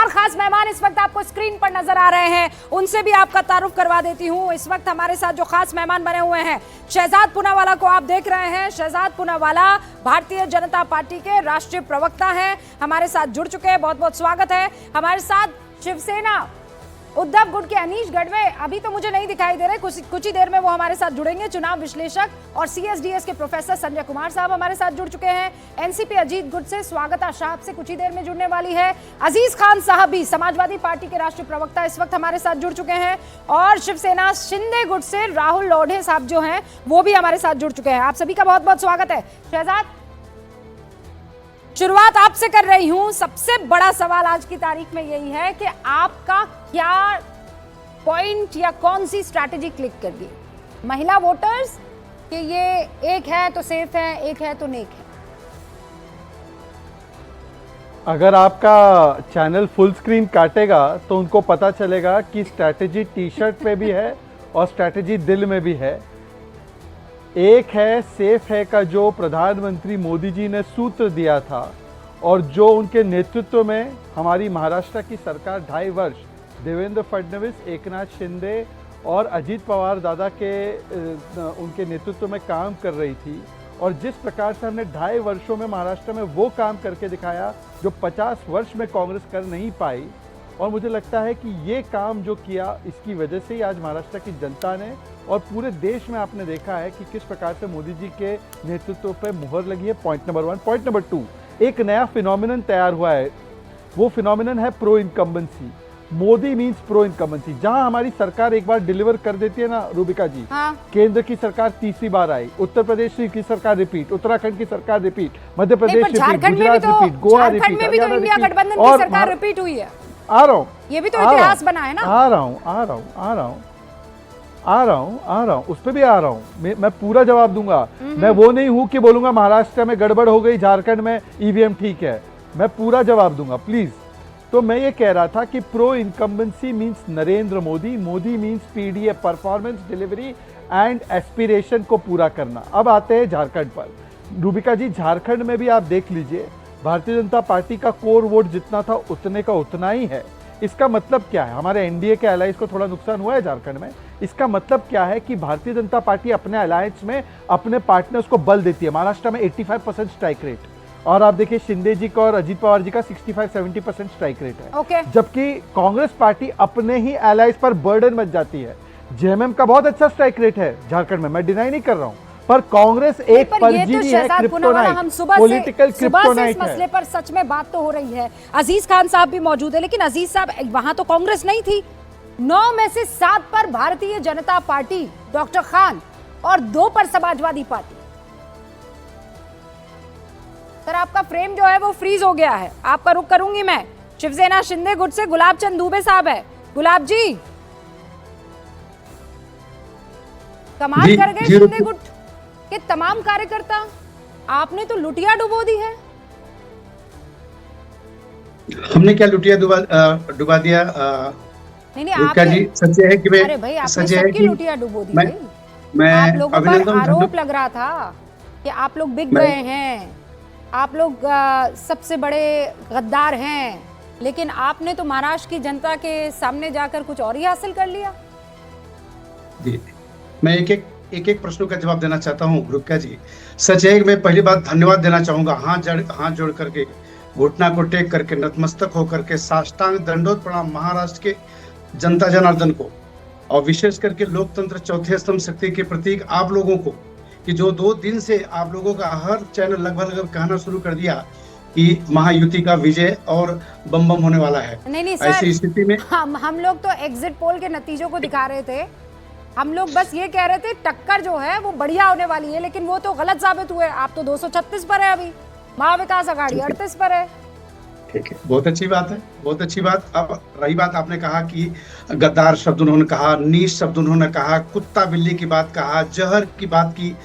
चार खास मेहमान इस वक्त आपको स्क्रीन पर नजर आ रहे हैं, उनसे भी आपका तारुफ करवा देती हूं। इस वक्त हमारे साथ जो खास मेहमान बने हुए हैं, शहजाद पूनावाला को आप देख रहे हैं। शहजाद पूनावाला भारतीय जनता पार्टी के राष्ट्रीय प्रवक्ता हैं, हमारे साथ जुड़ चुके हैं। बहुत बहुत स्वागत है। हमारे साथ शिवसेना उद्धव गुट के अनीश गढ़वे अभी तो मुझे नहीं दिखाई दे रहे, कुछ ही देर में वो हमारे साथ जुड़ेंगे। चुनाव विश्लेषक और सीएसडीएस के प्रोफेसर संजय कुमार साहब हमारे साथ जुड़ चुके हैं। एनसीपी अजीत गुट से स्वागता शाह आपसे कुछ ही देर में जुड़ने वाली है। अजीज खान साहब भी समाजवादी पार्टी के राष्ट्रीय प्रवक्ता इस वक्त हमारे साथ जुड़ चुके हैं। और शिवसेना शिंदे गुट से राहुल लोढ़े साहब जो हैं वो भी हमारे साथ जुड़ चुके हैं। आप सभी का बहुत बहुत स्वागत है। शहजाद, शुरुआत आपसे कर रही हूं। सबसे बड़ा सवाल आज की तारीख में यही है कि आपका क्या पॉइंट या कौन सी स्ट्रैटेजी क्लिक कर गई महिला वोटर्स कि ये एक है तो सेफ है, एक है तो नेक है? अगर आपका चैनल फुल स्क्रीन काटेगा तो उनको पता चलेगा कि स्ट्रैटेजी टी शर्ट पे भी है और स्ट्रैटेजी दिल में भी है। एक है सेफ है का जो प्रधानमंत्री मोदी जी ने सूत्र दिया था और जो उनके नेतृत्व में हमारी महाराष्ट्र की सरकार 2.5 वर्ष देवेंद्र फडणवीस, एकनाथ शिंदे और अजीत पवार दादा के उनके नेतृत्व में काम कर रही थी, और जिस प्रकार से हमने 2.5 वर्षों में महाराष्ट्र में वो काम करके दिखाया जो 50 वर्ष में कांग्रेस कर नहीं पाई, और मुझे लगता है कि ये काम जो किया इसकी वजह से ही आज महाराष्ट्र की जनता ने और पूरे देश में आपने देखा है कि किस प्रकार से मोदी जी के नेतृत्व पर मुहर लगी है। Point number 1। पॉइंट नंबर 2, एक नया फिनोमिनन तैयार हुआ है। वो फिनोमिनन है pro incumbency. Modi means pro incumbency. जहां हमारी सरकार एक बार डिलीवर कर देती है ना रूबिका जी, हाँ। केंद्र की सरकार तीसरी बार आई, उत्तर प्रदेश की सरकार रिपीट, उत्तराखंड की सरकार repeat, Madhya Pradesh repeat, Gujarat repeat, Goa repeat, Haryana repeat और सरकार रिपीट हुई है। आ रहा हूँ, ये भी तो इतिहास बना है ना। आ रहा हूँ, उस पर भी आ रहा हूँ। मैं पूरा जवाब दूंगा। मैं वो नहीं हूँ कि बोलूंगा महाराष्ट्र में गड़बड़ हो गई, झारखंड में ईवीएम ठीक है। मैं पूरा जवाब दूंगा प्लीज। तो मैं ये कह रहा था कि pro incumbency means Narendra Modi, Modi means PDA, performance delivery and aspiration को पूरा करना। अब आते हैं झारखंड पर। रूबिका जी, झारखंड में भी आप देख लीजिए, भारतीय जनता पार्टी का कोर वोट जितना था उतने का उतना ही है। इसका मतलब क्या है? हमारे एनडीए के अलायंस को थोड़ा नुकसान हुआ है झारखंड में। इसका मतलब क्या है कि भारतीय जनता पार्टी अपने अलायंस में अपने पार्टनर्स को बल देती है। महाराष्ट्र में 85% स्ट्राइक रेट, और आप देखिए शिंदे जी का और अजीत पवार जी का 65-70% स्ट्राइक रेट है। जबकि कांग्रेस पार्टी अपने ही अलायंस पर बर्डन बन जाती है। जेएमएम का बहुत अच्छा स्ट्राइक रेट है झारखंड में, मैं डिनाई नहीं कर रहा हूं, पर कांग्रेस एक परजीवी है, क्रिप्टोनाइट, पॉलिटिकल क्रिप्टोनाइट है। मसले पर सच में बात तो हो रही है। अजीज खान साहब भी मौजूद है, लेकिन अजीज साहब, वहां तो कांग्रेस नहीं थी। 9 में से 7 पर भारतीय जनता पार्टी, डॉक्टर खान, और 2 पर समाजवादी पार्टी। सर, आपका फ्रेम जो है वो फ्रीज हो गया है। आपका रुख करूंगी मैं। शिवसेना शिंदे गुट से गुलाब चंद दुबे साहब है। गुलाब जी, कमाल कर गए शिंदे गुट के तमाम कार्यकर्ता। आपने तो लुटिया डुबो दी है। हमने क्या लुटिया डुबा दिया? नहीं, आपने सच है कि अरे भाई, आपने सबकी लुटिया डुबो दी। मैं आप लोगों पर आरोप लग रहा था कि आप लोग बिक गए हैं, आप लोग सबसे बड़े गद्दार हैं, लेकिन आपने तो महाराष्ट्र की जनता के सामने जाकर कुछ और ही हासिल कर लिया। जी, मैं एक एक प्रश्नों का जवाब देना चाहता हूँ रूबिका जी। सच है कि मैं पहली बात धन्यवाद देना चाहूंगा, हाथ जोड़ करके, घुटना को टेक करके, नतमस्तक होकर के साष्टांग दंडोत प्रणाम महाराष्ट्र के जनता जनार्दन को, और विशेष करके लोकतंत्र चौथे स्तंभ शक्ति के प्रतीक आप लोगों को, कि जो 2 दिन से आप लोगों का हर चैनल लगभग कहना शुरू कर दिया कि महायुति का विजय और बम बम होने वाला है। नहीं सर, ऐसी स्थिति में हम लोग तो एग्जिट पोल के नतीजों को दिखा रहे थे। हम लोग बस ये कह रहे थे टक्कर जो है वो बढ़िया होने वाली है, लेकिन वो तो गलत साबित हुए। आप तो 236 पर है अभी, महाविकास अघाड़ी 38 पर है। ठीक है, बहुत अच्छी बात है, बहुत अच्छी बात। अब रही बात, आपने कहा कि गद्दार शब्द उन्होंने कहा, नीच शब्द उन्होंने कहा, कुत्ता बिल्ली की बात कहा, जहर की बात की,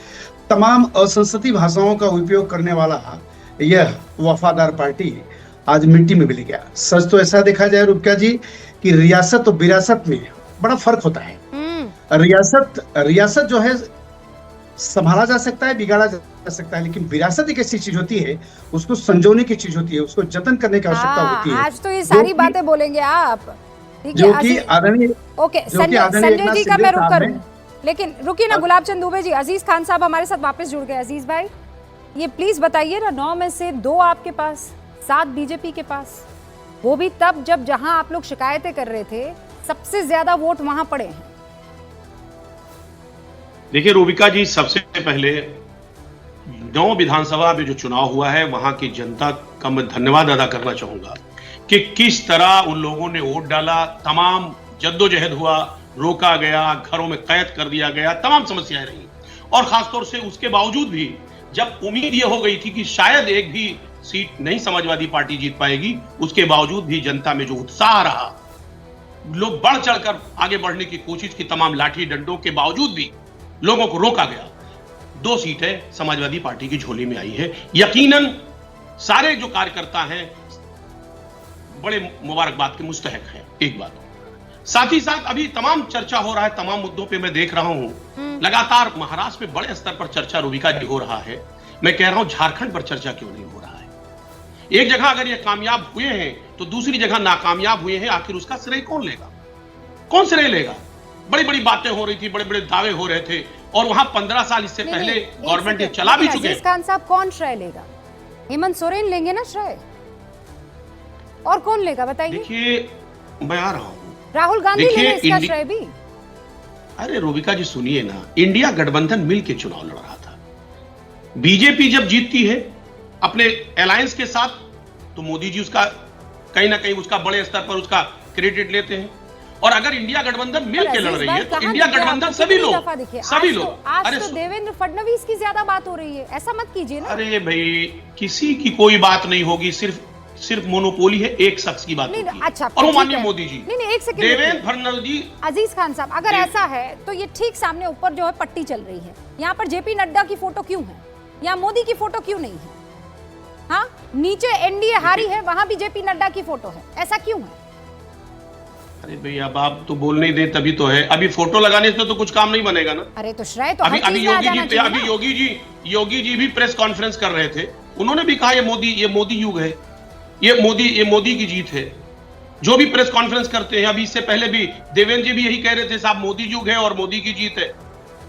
तमाम असंसदीय भाषाओं का उपयोग करने वाला यह वफादार पार्टी आज मिट्टी में मिल गया। सच तो ऐसा देखा जाए रूबिका जी कि रियासत और विरासत में बड़ा फर्क होता है। रियासत जो है संभाला जा सकता है, बिगाड़ा जा सकता है, लेकिन विरासत एक ऐसी चीज होती है, उसको संजोने की चीज होती है, उसको जतन करने की आवश्यकता होती है। आज तो ये सारी बातें बोलेंगे आप, ठीक जो है कि आदरणीय ओके। संजय जी का मैं रुक करूं, लेकिन रुकिए ना गुलाब चंद दुबे जी। अजीज खान साहब हमारे साथ वापस जुड़ गए। अजीज भाई ये प्लीज बताइए ना, 9 में से 2 आपके पास, 7 बीजेपी के पास, वो भी तब जब जहां आप लोग शिकायतें कर रहे थे सबसे ज्यादा वोट वहां पड़े हैं। देखिए रूबिका जी, सबसे पहले 9 विधानसभा में जो चुनाव हुआ है वहां की जनता का मैं धन्यवाद अदा करना चाहूंगा कि किस तरह उन लोगों ने वोट डाला, तमाम जद्दोजहद हुआ, रोका गया, घरों में कैद कर दिया गया, तमाम समस्याएं रही। और खासतौर से उसके बावजूद भी जब उम्मीद यह हो गई थी कि शायद एक भी सीट नहीं समाजवादी पार्टी जीत पाएगी, उसके बावजूद भी जनता में जो उत्साह रहा, लोग बढ़ चढ़कर आगे बढ़ने की कोशिश की, तमाम लाठी डंडों के बावजूद भी लोगों को रोका गया। 2 सीटें समाजवादी पार्टी की झोली में आई है। यकीनन सारे जो कार्यकर्ता हैं बड़े मुबारकबाद के मुस्तहक हैं। एक बात, साथ ही साथ अभी तमाम चर्चा हो रहा है, तमाम मुद्दों पे मैं देख रहा हूं लगातार महाराष्ट्र में बड़े स्तर पर चर्चा रूबिका जी हो रहा है। मैं कह रहा हूं झारखंड पर चर्चा क्यों नहीं हो रहा है? एक जगह अगर ये कामयाब हुए हैं तो दूसरी जगह नाकामयाब हुए हैं, आखिर उसका श्रेय कौन लेगा? कौन श्रेय लेगा? बड़ी बड़ी बातें हो रही थी, बड़े बड़े दावे हो रहे थे, और वहां 15 साल इससे पहले गवर्नमेंट ये चला भी चुके हैं। अजीज खान साहब कौन श्रेय लेगा? हेमंत सोरेन लेंगे ना श्रेय, और कौन लेगा बताइए? देखिए मैं आ रहा हूं, राहुल गांधी लेंगे इसका श्रेय भी। अरे रूबिका जी सुनिए ना, इंडिया गठबंधन मिलकर चुनाव लड़ रहा था। बीजेपी जब जीतती है अपने अलायंस के साथ तो मोदी जी उसका कहीं ना कहीं उसका बड़े स्तर पर उसका क्रेडिट लेते हैं, और अगर इंडिया गठबंधन मिलकर लड़ रही है तो इंडिया गठबंधन सभी लोग आज तो देवेंद्र फडणवीस की ज्यादा बात हो रही है, ऐसा मत कीजिए ना। अरे भाई किसी की कोई बात नहीं होगी, सिर्फ मोनोपोली है एक शख्स की बात होती है। अच्छा, और वो माननीय मोदी जी, नहीं एक सेकंड, देवेंद्र फडणवीस जी। अजीज खान साहब अगर ऐसा है तो ये ठीक सामने ऊपर जो है पट्टी चल रही है, यहाँ पर जेपी नड्डा की फोटो क्यों है? यहाँ मोदी की फोटो क्यों नहीं है? हाँ, नीचे एनडीए हारी है, वहां भी जेपी नड्डा की फोटो है, ऐसा क्यों है? अरे भाई अब आप तो बोल नहीं दे तभी तो है, अभी फोटो लगाने से तो कुछ काम नहीं बनेगा ना। अरे तो श्रेय तो अभी योगी जी भी प्रेस कॉन्फ्रेंस कर रहे थे, उन्होंने भी कहा ये मोदी युग है, ये मोदी की जीत है। जो भी प्रेस कॉन्फ्रेंस करते हैं, अभी इससे पहले भी देवेंद्र जी भी यही कह रहे थे, साहब मोदी युग है और मोदी की जीत है,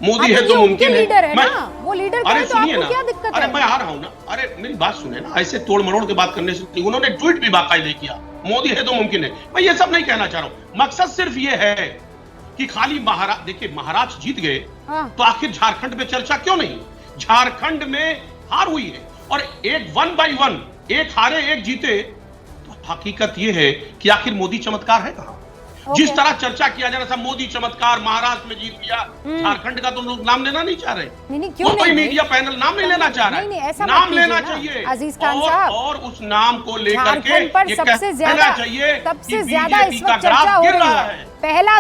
मोदी है तो मुमकिन है। वो लीडर अरे सुनिए ना, क्या दिक्कत अरे है? मैं आ रहा हूं ना, अरे मेरी बात सुने ना, ऐसे तोड़ मरोड़ के बात करने से उन्होंने ट्वीट भी बाकायदे किया, मोदी है तो मुमकिन है। मैं ये सब नहीं कहना चाह रहा हूं, मकसद सिर्फ ये है कि खाली देखिए महाराष्ट्र जीत गए तो आखिर झारखंड में चर्चा क्यों नहीं? झारखंड में हार हुई है और एक 1 by 1, एक हारे एक जीते, तो हकीकत यह है कि आखिर मोदी चमत्कार है कहां? जिस तरह चर्चा किया जा रहा था मोदी चमत्कार, महाराष्ट्र में जीत गया, झारखंड का तो लोग नाम लेना नहीं चाह रहे। कोई मीडिया पैनल नाम नहीं लेना चाह रहा है, नाम लेना चाहिए अजीज खान साहब, और उस नाम को लेकर के सबसे ज्यादा इस वक्त चर्चा हो रही है। पहला